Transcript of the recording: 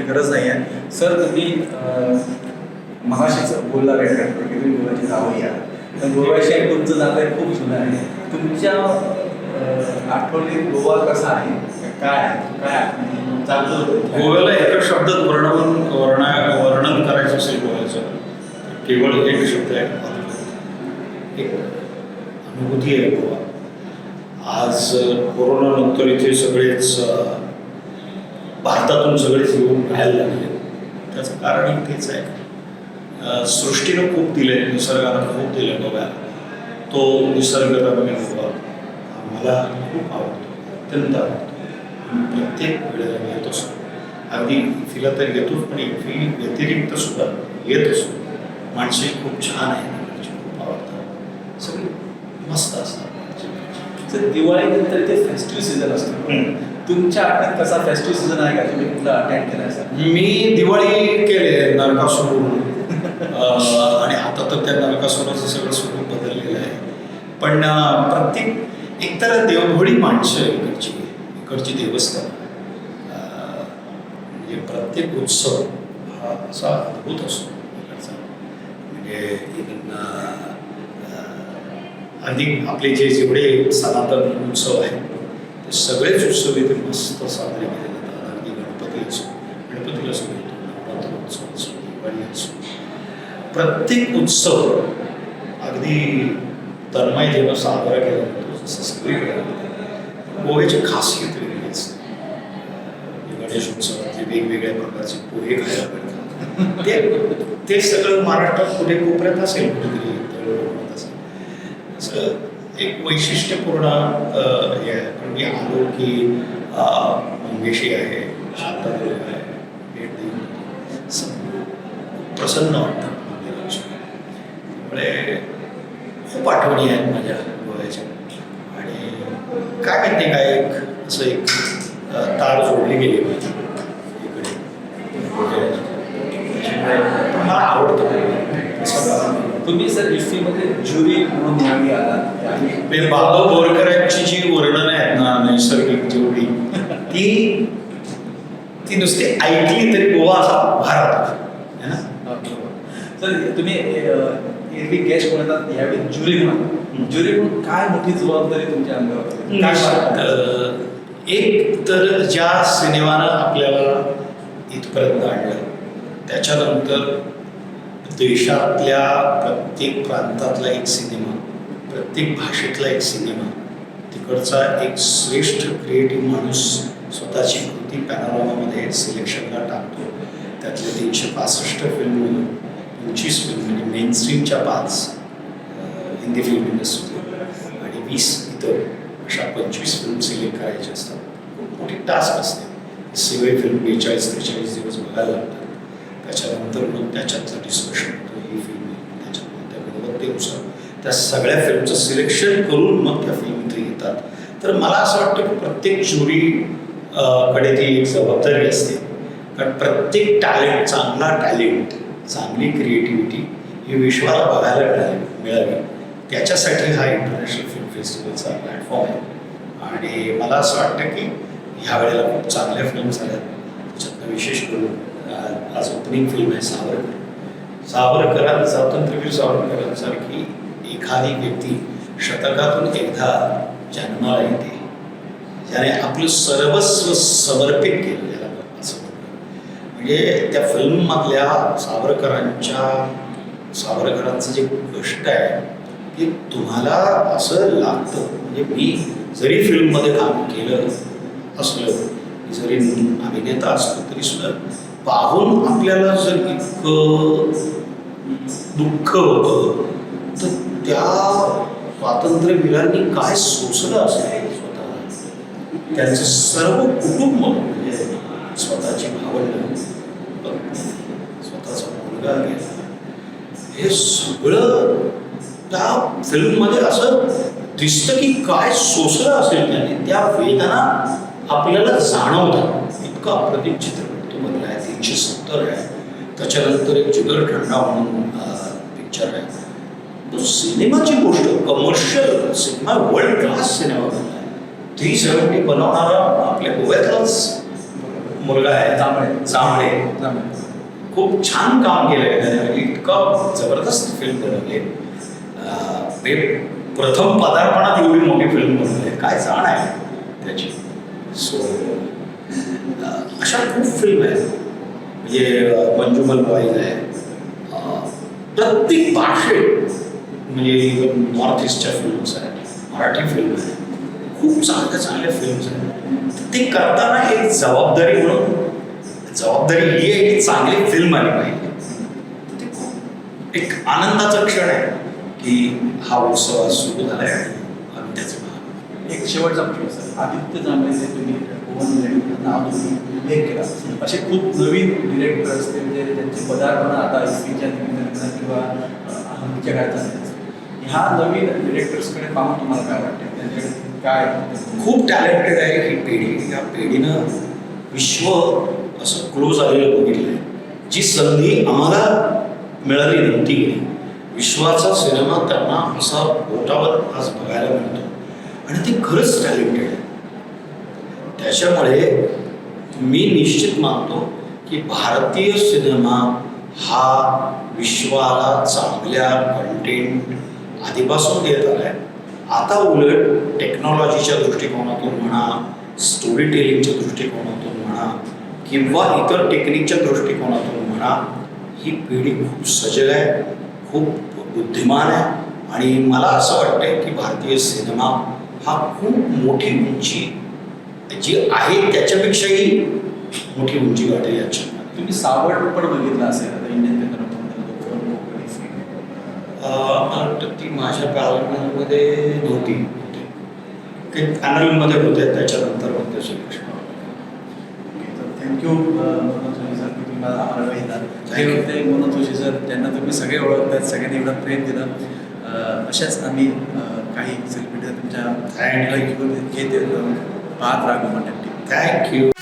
सांगण्याची गरज नाही आहे. सर तुम्ही मगाशीच बोलला व्यक्त की तुम्ही गोव्याची जावई या, तर गोव्याशी तुमचं नातं खूप जुनं आहे. तुमच्या आठवणीत गोवा कसा आहे, काय चालतं? गोव्याला एका शब्दात वर्णन करायचं असेल गोव्याचं, केवळ एक शब्द आहे, एक अनुभूती आहे गोवा. आज कोरोनानंतर इथे सगळेच भारतातून सगळेच येऊन राहायला लागले. त्याचं कारण इथेच आहे, सृष्टीनं खूप दिले, निसर्गानं खूप दिलं गोव्याला. तो निसर्गरम्य गोवा मला खूप आवडतो, अत्यंत आवडतो. प्रत्येक वेळेला येत असतो, अगदी इफीला तर येतोच, पण इफी व्यतिरिक्त सुद्धा येत असतो. माणसे खूप छान आहेत, खूप आवडतात, सगळी मस्त असतात. दिवाळीनंतर इथे फेस्टिव्ह सीझन असतो. तुमच्या आठवड्यात कसा फेस्टिव्ह सीझन आहे का, तुम्ही कुठला अटेंड केला असेल? मी दिवाळी केले नरकासूर, आणि आता तर त्या नरकासुराचं सगळं स्वरूप बदललेलं आहे. पण प्रत्येक एकतर देवभोळी माणसं इकडची देवस्थान, म्हणजे प्रत्येक उत्सव हा असा अद्भुत असतो इकडचा. म्हणजे अगदी आपले जेवढे सनातन उत्सव आहेत ते सगळेच उत्सव इथे मस्त साजरे केले जातात. अगदी गणपती असो, गणपतीला सुरू होतो, नवरात्र उत्सव असो, दिवाळी असो, प्रत्येक उत्सव अगदी तन्मयतेनं साजरा केला जातो, जसं सगळीकडे. गोव्याची खासियत वेगळी असते. गणेश उत्सवातले वेगवेगळ्या प्रकारचे पोहे खायला मिळतात. ते सगळं महाराष्ट्रात कुठे कोपऱ्यात असेल, कुठेतरी असं एक वैशिष्ट्यपूर्ण हे आहे. पण मी आलो की मंगेशी आहे, शांतादेवी आहे, भेट देऊन प्रसन्न वाटतं मंदिराची. त्यामुळे खूप आठवणी आहेत माझ्या गोव्याच्या. आणि काय माहिती काय एक असं एक तार जोडली गेली माझी इकडे. मला आवडतं. तुम्ही सर इफ्फीमध्ये ज्युरी म्हणून न्यावी आला. बाबा बोरकरांची जी वर्णनं आहेत ना नैसर्गिक जेवढी, ती नुसती ऐकली तरी गोवा असा भारत आहे ना. सर तुम्ही एरवी गेस्ट म्हणतात, यावेळी ज्युरी म्हणा. ज्युरी म्हणून काय मोठी जबाबदारी तुमच्या अंगावर? एक तर ज्या सिनेमानं आपल्याला इथपर्यंत आणलं, त्याच्यानंतर देशातल्या प्रत्येक प्रांतातला एक सिनेमा, प्रत्येक भाषेतला एक सिनेमा, तिकडचा एक श्रेष्ठ क्रिएटिव्ह माणूस स्वतःची कृती पॅनोरामामध्ये सिलेक्शनला टाकतो. त्यातले 365 फिल्ममधून 25 फिल्म म्हणजे मेनस्ट्रीमच्या 5 हिंदी फिल्म इंडस्ट्रीतल्या आणि 20 इतर अशा 25 फिल्म सिलेक्ट करायच्या असतात. खूप मोठी टास्क असते. सगळे फिल्म 42-43 दिवस बघायला लागतात. त्याच्यानंतर मग त्याच्यातलं डिस्कशन होतं, ही फिल्म त्याच्यामध्ये त्या गुणवत्तेनुसार त्या सगळ्या फिल्मचं सिलेक्शन करून मग त्या फिल्म इथे येतात. तर मला असं वाटतं की प्रत्येक ज्युरी कडे ती एक जबाबदारी असते. कारण प्रत्येक टॅलेंट, चांगला टॅलेंट, चांगली क्रिएटिव्हिटी ही विश्वाला बघायला मिळावी, त्याच्यासाठी हा इंटरनॅशनल फिल्म फेस्टिवलचा प्लॅटफॉर्म आहे. आणि मला असं वाटतं की ह्या वेळेला खूप चांगल्या फिल्म झाल्या. त्याच्यातनं विशेष करून आज ओपनिंग फिल्म आहे सावरकर. स्वातंत्र्यवीर सावरकरांसारखी एखादी व्यक्ती शतकातून एकदा जन्माला येते, ज्याने आपलं सर्वस्व समर्पित केलं त्याला असं म्हणतं. म्हणजे त्या फिल्ममधल्या सावरकरांचं जे कष्ट आहे ते तुम्हाला असं लागतं. म्हणजे मी जरी फिल्ममध्ये काम केलं असलं, जरी अभिनेता असलो तरी सुद्धा पाहून आपल्याला जर इतकं दुःख होतं, तर त्या स्वातंत्र्यवीरांनी काय सोसलं असेल स्वतःला. त्यांचं सर्व कुटुंब, म्हणजे स्वतःची भावंड, स्वतःचा मुलगा गेला, हे सगळं त्या फिल्ममध्ये असं दिसतं की काय सोसलं असेल त्याने. त्या वेदना आपल्याला जाणवतात. इतका अप्रतिम चित्रपट तो बनला आहे. 370 आहे. त्याच्यानंतर एक जिगर ठंडा म्हणून पिक्चर आहे. तो सिनेमाची गोष्ट, commercial cinema, world class cinema बनला आहे. 370 बनवणारा आपल्या गोव्यातलाच मुलगा आहे जांभळे जांभळे खूप छान काम केलं आहे त्याने. इतकं जबरदस्त फिल्म बनवली आहे. प्रथम पदार्पणात एवढी मोठी फिल्म बनवली आहे. काय जाण आहे त्याची. सो अशा खूप फिल्म आहेत. म्हणजे मंजुमल बॉईज आहे. प्रत्येक भाषेत म्हणजे नॉर्थ ईस्टच्या फिल्म्स आहेत, मराठी फिल्म आहे, खूप चांगल्या फिल्म्स आहेत. ते करताना एक जबाबदारी म्हणून जबाबदारी ही आहे की चांगली फिल्म आली पाहिजे. ते खूप एक आनंदाचा क्षण आहे की हा उत्सव आज सुरू झाला आहे आणि त्याचं एक शेवटचा प्रश्न सर, आदित्य जांभळे तुम्ही नाव तुम्ही उल्लेख केला, असे खूप नवीन डिरेक्टर्स ते म्हणजे त्यांचे पदार्पण आता एसपीच्या निमित्तानं किंवा हल्लीच्या काळात झाले. ह्या नवीन डिरेक्टर्सकडे पाहून तुम्हाला काय वाटतं, त्यांच्याकडे काय खूप टॅलेंटेड आहे ही पिढी. या पिढीनं विश्व असं क्लोज आलेलं बघितलं आहे. जी संधी आम्हाला मिळाली नव्हती, विश्वाचा सिनेमा त्यांना असा बोटावर आज बघायला मिळतो आणि ते खरंच टॅलेंटेड आहे. त्याच्यामुळे मी निश्चित मानतो की भारतीय सिनेमा हा विश्वाला चांगल्या कंटेंट आधीपासून देत आला आहे. आता उलट टेक्नॉलॉजीच्या दृष्टिकोनातून म्हणा, स्टोरी टेलिंगच्या दृष्टिकोनातून म्हणा किंवा इतर टेक्निकच्या दृष्टिकोनातून म्हणा, ही पिढी खूप सजग आहे, खूप बुद्धिमान आहे आणि मला असं वाटतं की भारतीय सिनेमा हा खूप मोठी उंची जी आहे त्याच्यापेक्षाही मोठी उंची गाठेल याच्या. तुम्ही सावड पण बघितलं असेल आता इंडियन मला वाटतं ती माझ्या पॅनलमध्ये नव्हती, काही पॅनलमध्ये होते त्याच्यानंतर मग त्याचं लक्ष. थँक्यू मनोज जोशी सर की तुम्ही मला आम्हाला वेळ दिला. हे होते मनोज जोशी सर, ज्यांना तुम्ही सगळे ओळखतात, सगळ्यांनी एवढं प्रेम दिलं. अशाच आम्ही काही सेलिब्रिटी तुमच्या घेत पाहत राहू म्हणतात. थँक्यू.